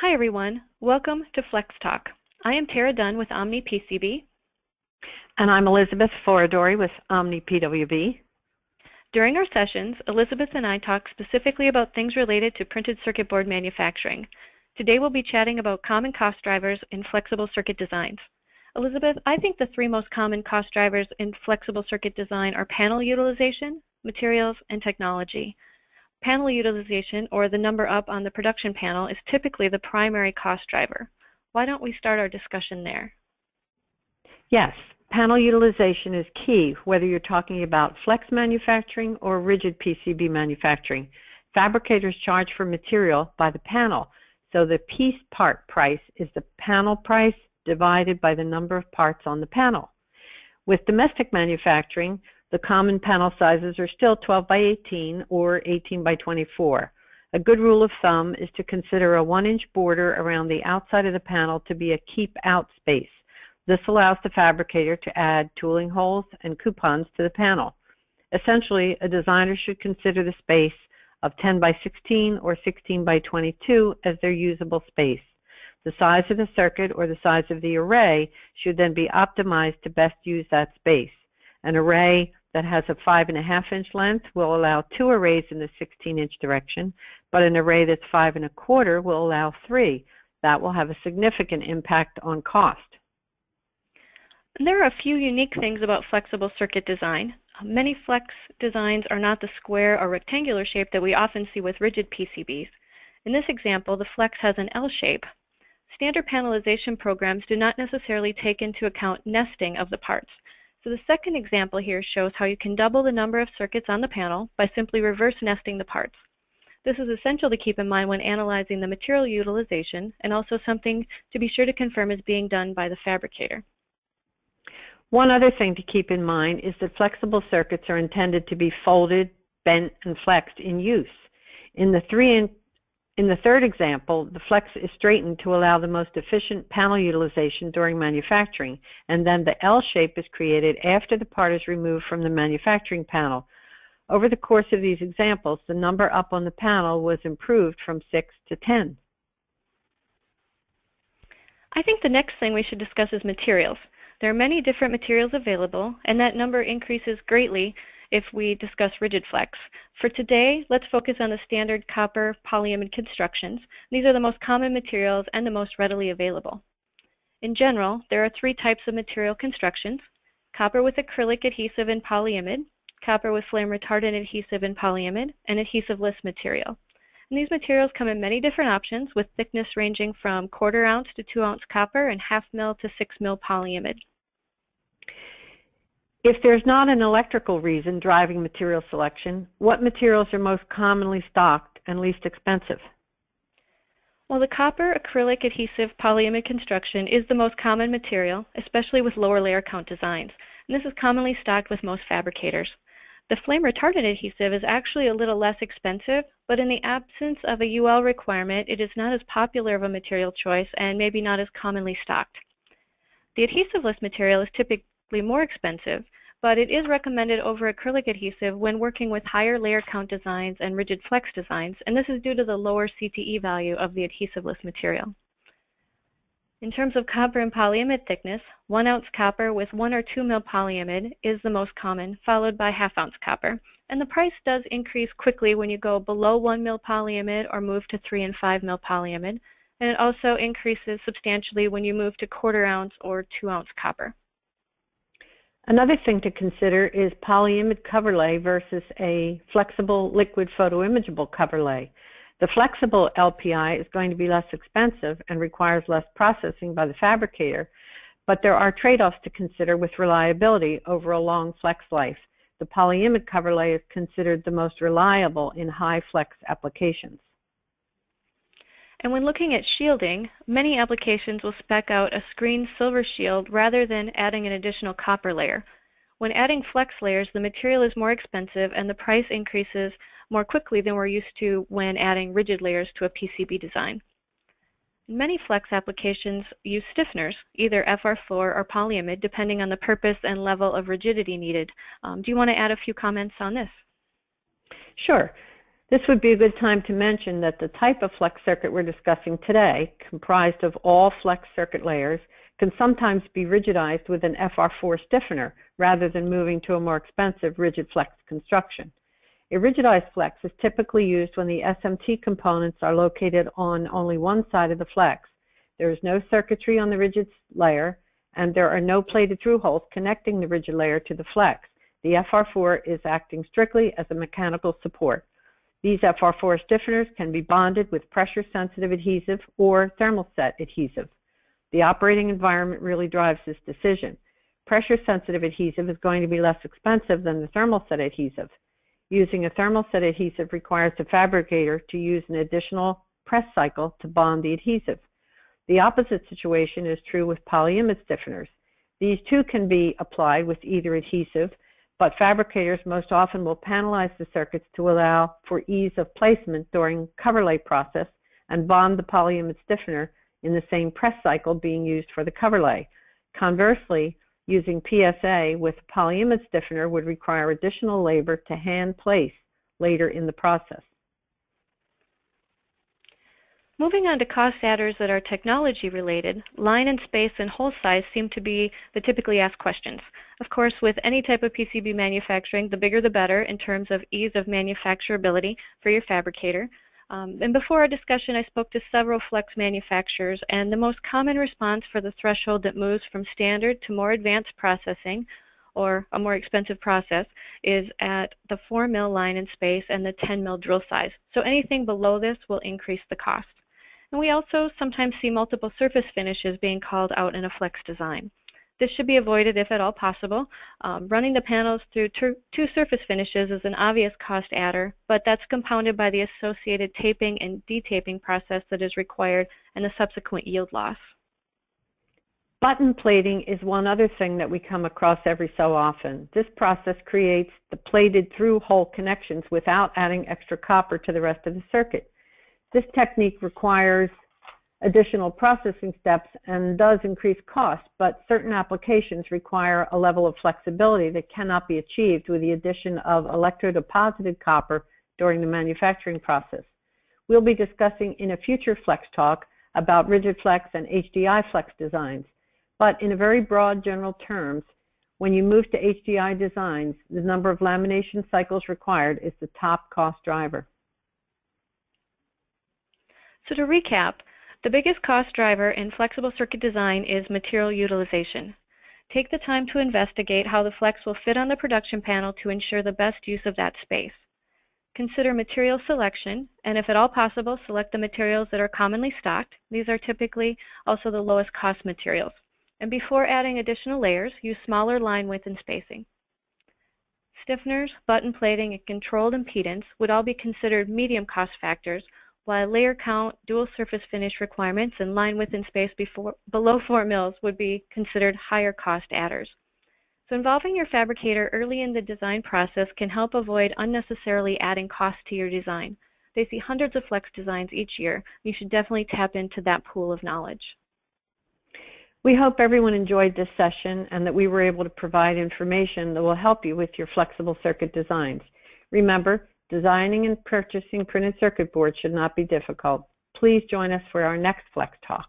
Hi everyone, welcome to Flex Talk. I am Tara Dunn with Omni PCB. And I'm Elizabeth Foradori with Omni PWB. During our sessions, Elizabeth and I talk specifically about things related to printed circuit board manufacturing. Today we'll be chatting about common cost drivers in flexible circuit designs. Elizabeth, I think the three most common cost drivers in flexible circuit design are panel utilization, materials, and technology. Panel utilization, or the number up on the production panel, is typically the primary cost driver. Why don't we start our discussion there? Yes, panel utilization is key, whether you're talking about flex manufacturing or rigid PCB manufacturing. Fabricators charge for material by the panel, so the piece part price is the panel price divided by the number of parts on the panel. With domestic manufacturing, the common panel sizes are still 12 by 18 or 18 by 24. A good rule of thumb is to consider a 1-inch border around the outside of the panel to be a keep-out space. This allows the fabricator to add tooling holes and coupons to the panel. Essentially, a designer should consider the space of 10 by 16 or 16 by 22 as their usable space. The size of the circuit or the size of the array should then be optimized to best use that space. An array that has a 5.5-inch length will allow 2 arrays in the 16-inch direction, but an array that's 5 1/4 will allow 3. That will have a significant impact on cost. There are a few unique things about flexible circuit design. Many flex designs are not the square or rectangular shape that we often see with rigid PCBs. In this example, the flex has an L shape. Standard panelization programs do not necessarily take into account nesting of the parts. So the second example here shows how you can double the number of circuits on the panel by simply reverse nesting the parts. This is essential to keep in mind when analyzing the material utilization, and also something to be sure to confirm is being done by the fabricator. One other thing to keep in mind is that flexible circuits are intended to be folded, bent, and flexed in use. In the third example, the flex is straightened to allow the most efficient panel utilization during manufacturing, and then the L shape is created after the part is removed from the manufacturing panel. Over the course of these examples, the number up on the panel was improved from 6 to 10. I think the next thing we should discuss is materials. There are many different materials available, and that number increases greatly if we discuss rigid flex. For today, let's focus on the standard copper polyimide constructions. These are the most common materials and the most readily available. In general, there are 3 types of material constructions: copper with acrylic adhesive and polyimide, copper with flame retardant adhesive and polyimide, and adhesiveless material. And these materials come in many different options, with thickness ranging from 1/4 ounce to 2 ounce copper and 1/2 mil to 6 mil polyimide. If there's not an electrical reason driving material selection, what materials are most commonly stocked and least expensive? Well, the copper acrylic adhesive polyimide construction is the most common material, especially with lower layer count designs, and this is commonly stocked with most fabricators. The flame retardant adhesive is actually a little less expensive, but in the absence of a UL requirement, it is not as popular of a material choice and maybe not as commonly stocked. The adhesiveless material is typically more expensive, but it is recommended over acrylic adhesive when working with higher layer count designs and rigid flex designs, and this is due to the lower CTE value of the adhesiveless material. In terms of copper and polyimide thickness, 1 ounce copper with 1 or 2 mil polyimide is the most common, followed by 1/2 ounce copper. And the price does increase quickly when you go below 1 mil polyimide or move to 3 and 5 mil polyimide, and it also increases substantially when you move to 1/4 ounce or 2 ounce copper. Another thing to consider is polyimide cover lay versus a flexible liquid photoimageable cover lay. The flexible LPI is going to be less expensive and requires less processing by the fabricator, but there are trade-offs to consider with reliability over a long flex life. The polyimide cover lay is considered the most reliable in high flex applications. And when looking at shielding, many applications will spec out a screen silver shield rather than adding an additional copper layer. When adding flex layers, the material is more expensive and the price increases more quickly than we're used to when adding rigid layers to a PCB design. Many flex applications use stiffeners, either FR4 or polyimide, depending on the purpose and level of rigidity needed. Do you want to add a few comments on this? Sure. This would be a good time to mention that the type of flex circuit we're discussing today, comprised of all flex circuit layers, can sometimes be rigidized with an FR4 stiffener rather than moving to a more expensive rigid flex construction. A rigidized flex is typically used when the SMT components are located on only one side of the flex. There is no circuitry on the rigid layer, and there are no plated through holes connecting the rigid layer to the flex. The FR4 is acting strictly as a mechanical support. These FR4 stiffeners can be bonded with pressure-sensitive adhesive or thermoset adhesive. The operating environment really drives this decision. Pressure-sensitive adhesive is going to be less expensive than the thermoset adhesive. Using a thermoset adhesive requires the fabricator to use an additional press cycle to bond the adhesive. The opposite situation is true with polyimide stiffeners. These too can be applied with either adhesive, but fabricators most often will panelize the circuits to allow for ease of placement during cover lay process and bond the polyimide stiffener in the same press cycle being used for the cover lay. Conversely, using PSA with polyimide stiffener would require additional labor to hand place later in the process. Moving on to cost adders that are technology related, line and space and hole size seem to be the typically asked questions. Of course, with any type of PCB manufacturing, the bigger the better in terms of ease of manufacturability for your fabricator. And before our discussion, I spoke to several flex manufacturers, and the most common response for the threshold that moves from standard to more advanced processing, or a more expensive process, is at the 4 mil line and space and the 10 mil drill size. So anything below this will increase the cost. And we also sometimes see multiple surface finishes being called out in a flex design. This should be avoided if at all possible. Running the panels through two surface finishes is an obvious cost adder, but that's compounded by the associated taping and detaping process that is required and the subsequent yield loss. Button plating is one other thing that we come across every so often. This process creates the plated through hole connections without adding extra copper to the rest of the circuit. This technique requires additional processing steps and does increase cost, but certain applications require a level of flexibility that cannot be achieved with the addition of electrodeposited copper during the manufacturing process. We'll be discussing in a future flex talk about rigid flex and HDI flex designs, but in a very broad general terms, when you move to HDI designs, the number of lamination cycles required is the top cost driver. So to recap, the biggest cost driver in flexible circuit design is material utilization. Take the time to investigate how the flex will fit on the production panel to ensure the best use of that space. Consider material selection, and if at all possible, select the materials that are commonly stocked. These are typically also the lowest cost materials. And before adding additional layers, use smaller line width and spacing. Stiffeners, button plating, and controlled impedance would all be considered medium cost factors, while layer count, dual surface finish requirements, and line width and space below 4 mils would be considered higher cost adders. So involving your fabricator early in the design process can help avoid unnecessarily adding cost to your design. They see hundreds of flex designs each year. You should definitely tap into that pool of knowledge. We hope everyone enjoyed this session and that we were able to provide information that will help you with your flexible circuit designs. Remember, designing and purchasing printed circuit boards should not be difficult. Please join us for our next Flex Talk.